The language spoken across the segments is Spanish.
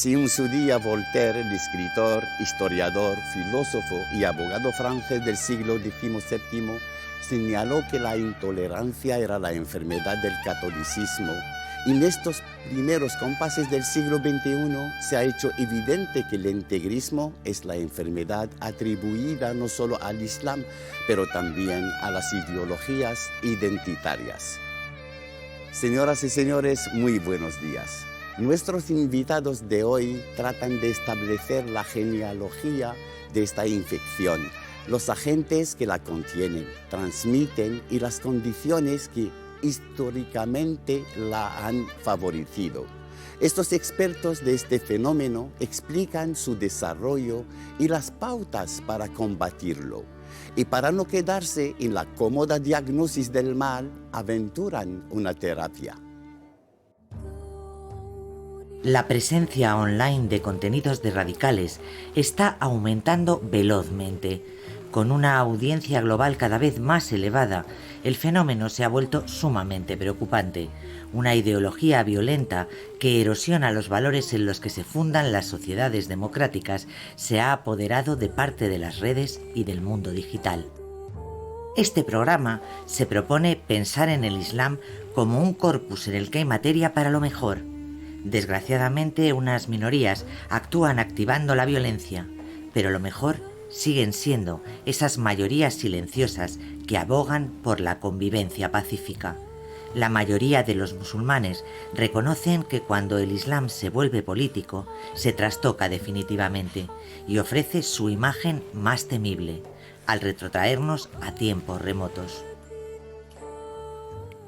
Si en su día Voltaire, el escritor, historiador, filósofo y abogado francés del siglo XVII, señaló que la intolerancia era la enfermedad del catolicismo, y en estos primeros compases del siglo XXI se ha hecho evidente que el integrismo es la enfermedad atribuida no solo al Islam, pero también a las ideologías identitarias. Señoras y señores, muy buenos días. Nuestros invitados de hoy tratan de establecer la genealogía de esta infección, los agentes que la contienen, transmiten y las condiciones que históricamente la han favorecido. Estos expertos de este fenómeno explican su desarrollo y las pautas para combatirlo. Y para no quedarse en la cómoda diagnosis del mal, aventuran una terapia. La presencia online de contenidos de radicales está aumentando velozmente. Con una audiencia global cada vez más elevada, el fenómeno se ha vuelto sumamente preocupante. Una ideología violenta que erosiona los valores en los que se fundan las sociedades democráticas se ha apoderado de parte de las redes y del mundo digital. Este programa se propone pensar en el Islam como un corpus en el que hay materia para lo mejor. Desgraciadamente, unas minorías actúan activando la violencia, pero lo mejor siguen siendo esas mayorías silenciosas que abogan por la convivencia pacífica. La mayoría de los musulmanes reconocen que cuando el Islam se vuelve político, se trastoca definitivamente y ofrece su imagen más temible, al retrotraernos a tiempos remotos.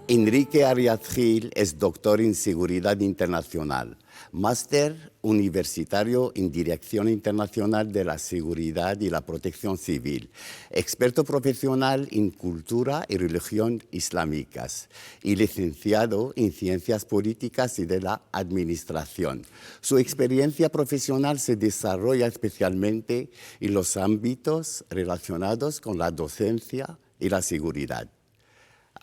Enrique Arias Gil es doctor en Seguridad Internacional, máster universitario en Dirección Internacional de la Seguridad y la Protección Civil, experto profesional en Cultura y Religión Islámicas y licenciado en Ciencias Políticas y de la Administración. Su experiencia profesional se desarrolla especialmente en los ámbitos relacionados con la docencia y la seguridad.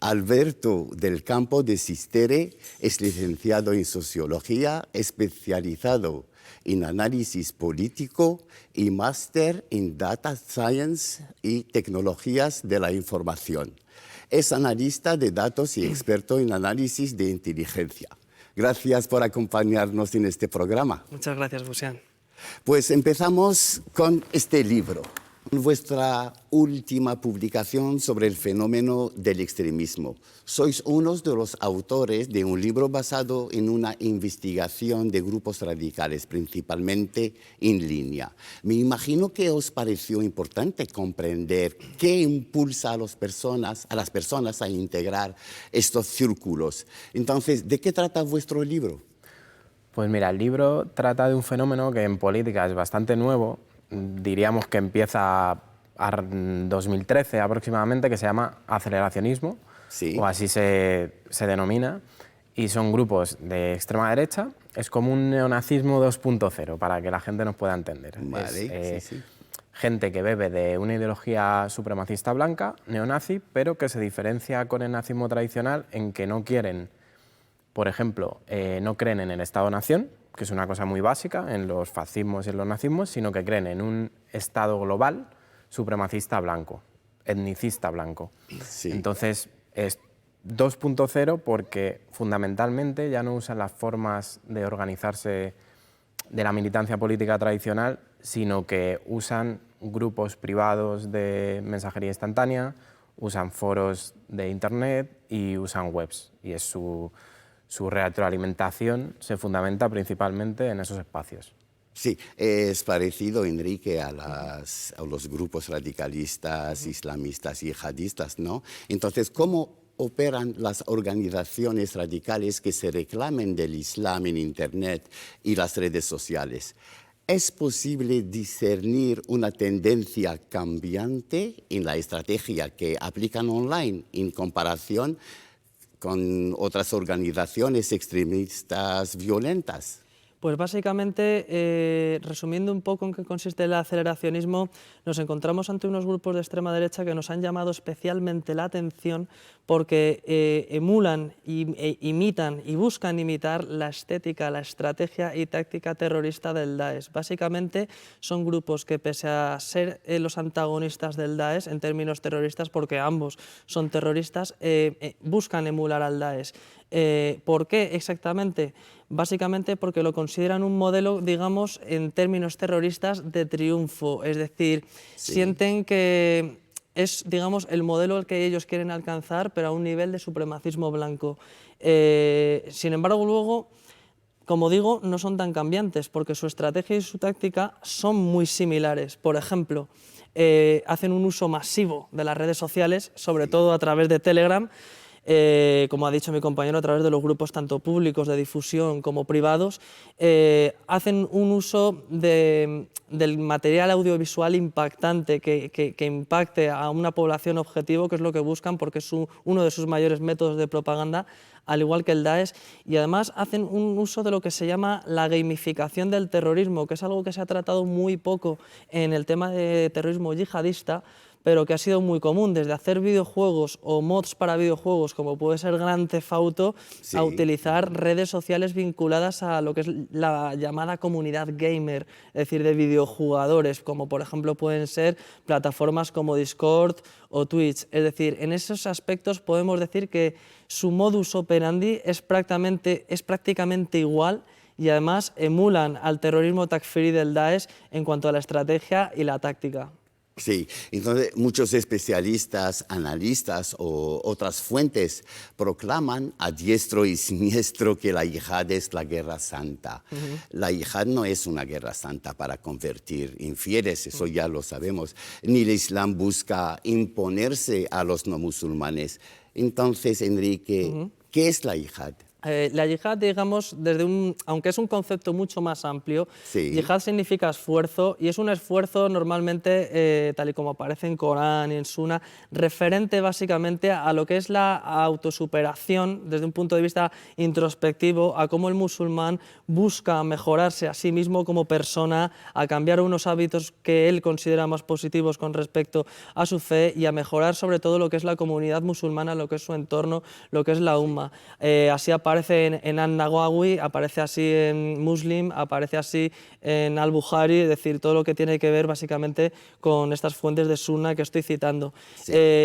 Alberto del Campo de Sistere es licenciado en Sociología, especializado en Análisis Político y máster en Data Science y Tecnologías de la Información. Es analista de datos y experto en análisis de inteligencia. Gracias por acompañarnos en este programa. Muchas gracias, Busian. Pues empezamos con este libro. Vuestra última publicación sobre el fenómeno del extremismo. Sois uno de los autores de un libro basado en una investigación de grupos radicales, principalmente en línea. Me imagino que os pareció importante comprender qué impulsa a las personas a integrar estos círculos. Entonces, ¿de qué trata vuestro libro? Pues mira, el libro trata de un fenómeno que en política es bastante nuevo. Diríamos que empieza en 2013 aproximadamente, que se llama aceleracionismo, sí, o así se denomina, y son grupos de extrema derecha. Es como un neonazismo 2.0, para que la gente nos pueda entender. Vale, sí. Gente que bebe de una ideología supremacista blanca, neonazi, pero que se diferencia con el nazismo tradicional en que no quieren, por ejemplo, no creen en el Estado-nación, que es una cosa muy básica en los fascismos y en los nazismos, sino que creen en un Estado global supremacista blanco, etnicista blanco. Sí. Entonces es 2.0 porque fundamentalmente ya no usan las formas de organizarse de la militancia política tradicional, sino que usan grupos privados de mensajería instantánea, usan foros de internet y usan webs, y es su retroalimentación se fundamenta principalmente en esos espacios. Sí, es parecido, Enrique, a los grupos radicalistas, islamistas y yihadistas, ¿no? Entonces, ¿cómo operan las organizaciones radicales que se reclamen del Islam en Internet y las redes sociales? ¿Es posible discernir una tendencia cambiante en la estrategia que aplican online en comparación con otras organizaciones extremistas violentas? Pues básicamente, resumiendo un poco en qué consiste el aceleracionismo, nos encontramos ante unos grupos de extrema derecha que nos han llamado especialmente la atención porque emulan, imitan y buscan imitar la estética, la estrategia y táctica terrorista del Daesh. Básicamente son grupos que, pese a ser los antagonistas del Daesh en términos terroristas, porque ambos son terroristas, buscan emular al Daesh. ¿Por qué exactamente? Básicamente porque lo consideran un modelo, digamos, en términos terroristas de triunfo, es decir, sienten que es, digamos, el modelo al que ellos quieren alcanzar, pero a un nivel de supremacismo blanco. Sin embargo, luego, como digo, no son tan cambiantes, porque su estrategia y su táctica son muy similares. Por ejemplo, hacen un uso masivo de las redes sociales, sobre todo a través de Telegram, como ha dicho mi compañero, a través de los grupos tanto públicos de difusión como privados, hacen un uso del material audiovisual impactante que impacte a una población objetivo, que es lo que buscan porque es uno de sus mayores métodos de propaganda, al igual que el Daesh, y además hacen un uso de lo que se llama la gamificación del terrorismo, que es algo que se ha tratado muy poco en el tema de terrorismo yihadista, pero que ha sido muy común, desde hacer videojuegos o mods para videojuegos, como puede ser Grand Theft Auto, a utilizar redes sociales vinculadas a lo que es la llamada comunidad gamer, es decir, de videojugadores, como por ejemplo pueden ser plataformas como Discord o Twitch. Es decir, en esos aspectos podemos decir que su modus operandi es prácticamente igual, y además emulan al terrorismo takfiri del Daesh en cuanto a la estrategia y la táctica. Sí, entonces muchos especialistas, analistas o otras fuentes proclaman a diestro y siniestro que la yihad es la guerra santa. La yihad no es una guerra santa para convertir infieles, eso ya lo sabemos, ni el Islam busca imponerse a los no musulmanes. Entonces, Enrique, ¿qué es la yihad? La yihad, digamos, aunque es un concepto mucho más amplio, yihad significa esfuerzo, y es un esfuerzo normalmente, tal y como aparece en Corán y en Sunna, referente básicamente a lo que es la autosuperación desde un punto de vista introspectivo, a cómo el musulmán busca mejorarse a sí mismo como persona, a cambiar unos hábitos que él considera más positivos con respecto a su fe, y a mejorar sobre todo lo que es la comunidad musulmana, lo que es su entorno, lo que es la umma. Así aparece en An-Nawawi, aparece así en Muslim, aparece así en Al-Bukhari, es decir, todo lo que tiene que ver básicamente con estas fuentes de Sunna que estoy citando.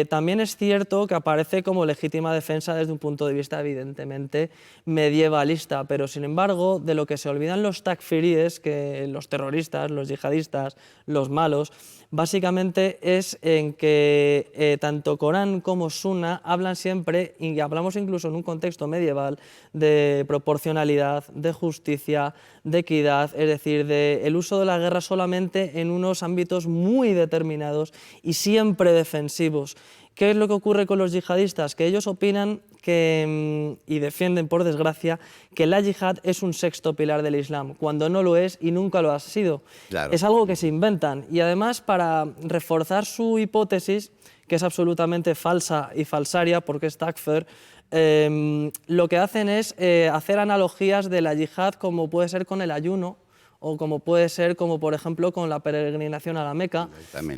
También es cierto que aparece como legítima defensa desde un punto de vista evidentemente medievalista, pero sin embargo, de lo que se olvidan los takfiríes, que los terroristas, los yihadistas, los malos, básicamente es en que tanto Corán como Sunna hablan siempre, y hablamos incluso en un contexto medieval, de proporcionalidad, de justicia, de equidad, es decir, del uso de la guerra solamente en unos ámbitos muy determinados y siempre defensivos. ¿Qué es lo que ocurre con los yihadistas? Que ellos opinan y defienden, por desgracia, que la yihad es un sexto pilar del Islam, cuando no lo es y nunca lo ha sido. Claro. Es algo que se inventan, y además, para reforzar su hipótesis, que es absolutamente falsa y falsaria porque es takfir, lo que hacen es hacer analogías de la yihad como puede ser con el ayuno, o como puede ser, como por ejemplo, con la peregrinación a la Meca,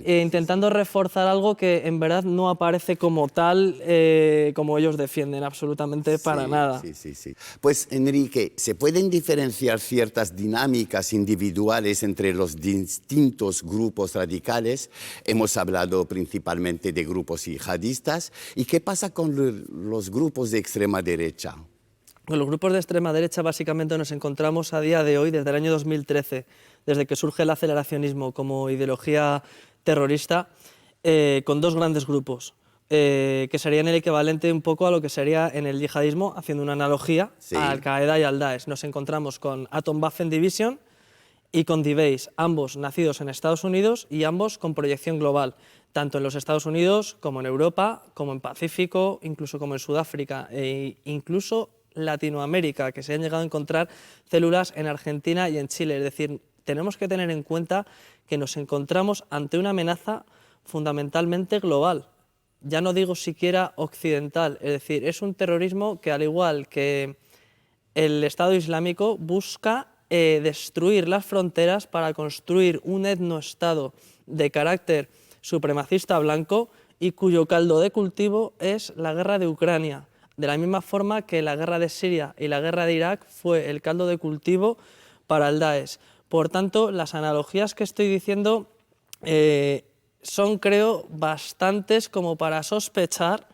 intentando reforzar algo que en verdad no aparece como tal, como ellos defienden, absolutamente para nada. Pues, Enrique, ¿se pueden diferenciar ciertas dinámicas individuales entre los distintos grupos radicales? Hemos hablado principalmente de grupos yihadistas. ¿Y qué pasa con los grupos de extrema derecha? Con los grupos de extrema derecha básicamente nos encontramos a día de hoy, desde el año 2013, desde que surge el aceleracionismo como ideología terrorista, con dos grandes grupos, que serían el equivalente un poco a lo que sería en el yihadismo, haciendo una analogía a Al-Qaeda y al Daesh. Nos encontramos con Atom Waffen Division y con D-Base, ambos nacidos en Estados Unidos y ambos con proyección global, tanto en los Estados Unidos como en Europa, como en Pacífico, incluso como en Sudáfrica e incluso Latinoamérica, que se han llegado a encontrar células en Argentina y en Chile. Es decir, tenemos que tener en cuenta que nos encontramos ante una amenaza fundamentalmente global, ya no digo siquiera occidental, es decir, es un terrorismo que, al igual que el Estado Islámico, busca destruir las fronteras para construir un etnoestado de carácter supremacista blanco y cuyo caldo de cultivo es la guerra de Ucrania, de la misma forma que la guerra de Siria y la guerra de Irak fue el caldo de cultivo para el Daesh. Por tanto, las analogías que estoy diciendo son, creo, bastantes como para sospechar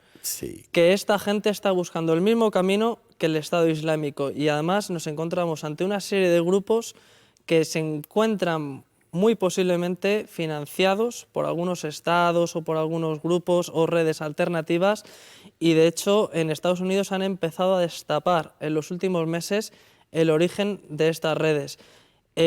que esta gente está buscando el mismo camino que el Estado Islámico, y además nos encontramos ante una serie de grupos que se encuentran muy posiblemente financiados por algunos estados o por algunos grupos o redes alternativas, y de hecho en Estados Unidos han empezado a destapar en los últimos meses el origen de estas redes.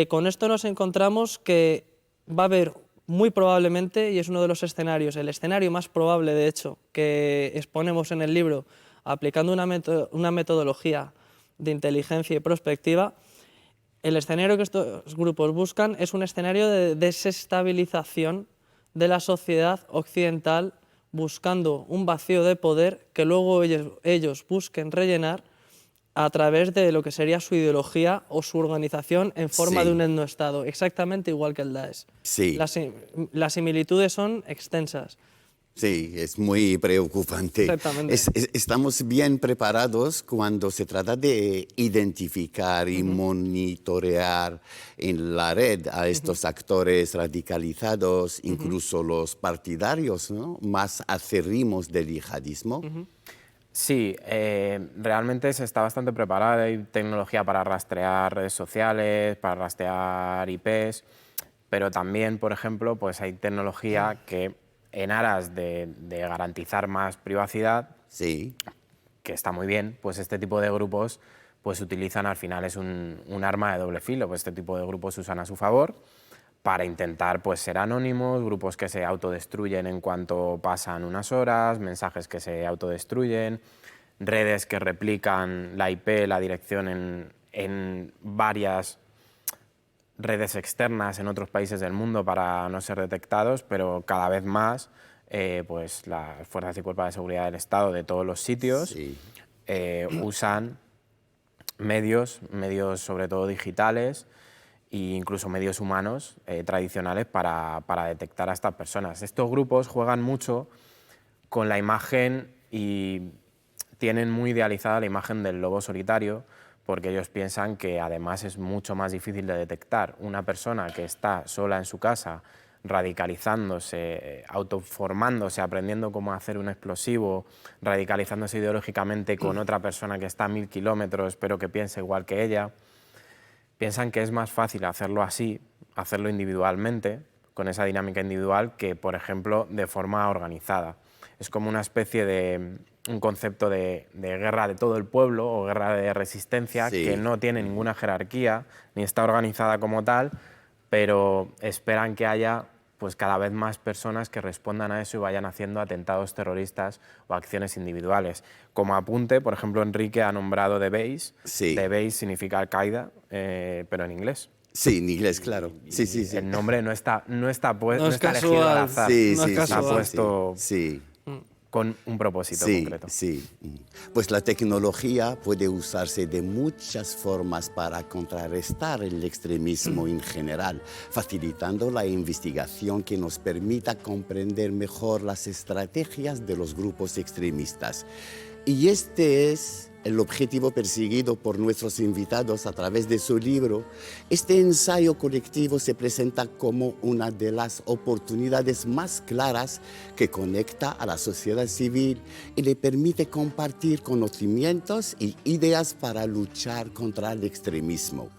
Con esto nos encontramos que va a haber muy probablemente, y es uno de los escenarios, el escenario más probable de hecho que exponemos en el libro, aplicando una metodología de inteligencia y prospectiva, el escenario que estos grupos buscan es un escenario de desestabilización de la sociedad occidental, buscando un vacío de poder que luego ellos busquen rellenar a través de lo que sería su ideología o su organización en forma de un etnoestado, exactamente igual que el Daesh. Sí. Las similitudes son extensas. Sí, es muy preocupante. Exactamente. Estamos bien preparados cuando se trata de identificar y monitorear en la red a estos actores radicalizados, incluso los partidarios, ¿no?, más acérrimos del yihadismo. Sí, realmente se está bastante preparada. Hay tecnología para rastrear redes sociales, para rastrear IPs, pero también, por ejemplo, pues hay tecnología que, en aras de garantizar más privacidad, que está muy bien, pues este tipo de grupos pues utilizan, al final es un arma de doble filo, pues este tipo de grupos usan a su favor para intentar pues ser anónimos, grupos que se autodestruyen en cuanto pasan unas horas, mensajes que se autodestruyen, redes que replican la IP, la dirección en varias redes externas en otros países del mundo para no ser detectados, pero cada vez más pues las fuerzas y cuerpos de seguridad del Estado de todos los sitios usan medios sobre todo digitales e incluso medios humanos tradicionales para detectar a estas personas. Estos grupos juegan mucho con la imagen y tienen muy idealizada la imagen del lobo solitario, porque ellos piensan que además es mucho más difícil de detectar una persona que está sola en su casa, radicalizándose, autoformándose, aprendiendo cómo hacer un explosivo, radicalizándose ideológicamente con otra persona que está a 1000 kilómetros pero que piensa igual que ella. Piensan que es más fácil hacerlo así, hacerlo individualmente, con esa dinámica individual, que, por ejemplo, de forma organizada. Es como una especie de un concepto de guerra de todo el pueblo o guerra de resistencia que no tiene ninguna jerarquía ni está organizada como tal, pero esperan que haya pues cada vez más personas que respondan a eso y vayan haciendo atentados terroristas o acciones individuales. Como apunte, por ejemplo, Enrique ha nombrado The Base. The Base significa Al-Qaeda, pero en inglés. Sí, en inglés, claro. Sí. El nombre no está casual. elegido al azar. Está puesto con un propósito concreto. Pues la tecnología puede usarse de muchas formas para contrarrestar el extremismo en general, facilitando la investigación que nos permita comprender mejor las estrategias de los grupos extremistas. Y este es el objetivo perseguido por nuestros invitados a través de su libro. Este ensayo colectivo se presenta como una de las oportunidades más claras que conecta a la sociedad civil y le permite compartir conocimientos y ideas para luchar contra el extremismo.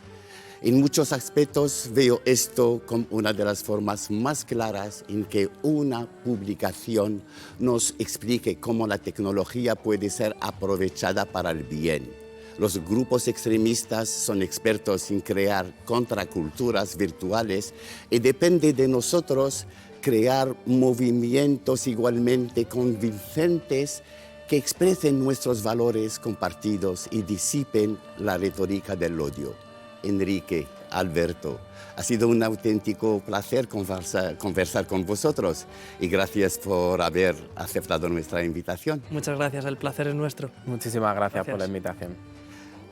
En muchos aspectos veo esto como una de las formas más claras en que una publicación nos explique cómo la tecnología puede ser aprovechada para el bien. Los grupos extremistas son expertos en crear contraculturas virtuales y depende de nosotros crear movimientos igualmente convincentes que expresen nuestros valores compartidos y disipen la retórica del odio. Enrique, Alberto, ha sido un auténtico placer conversar con vosotros y gracias por haber aceptado nuestra invitación. Muchas gracias, el placer es nuestro. Muchísimas gracias por la invitación.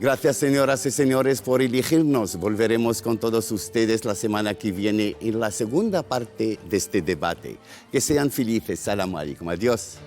Gracias, señoras y señores, por elegirnos. Volveremos con todos ustedes la semana que viene en la segunda parte de este debate. Que sean felices. Salam alaikum. Adiós.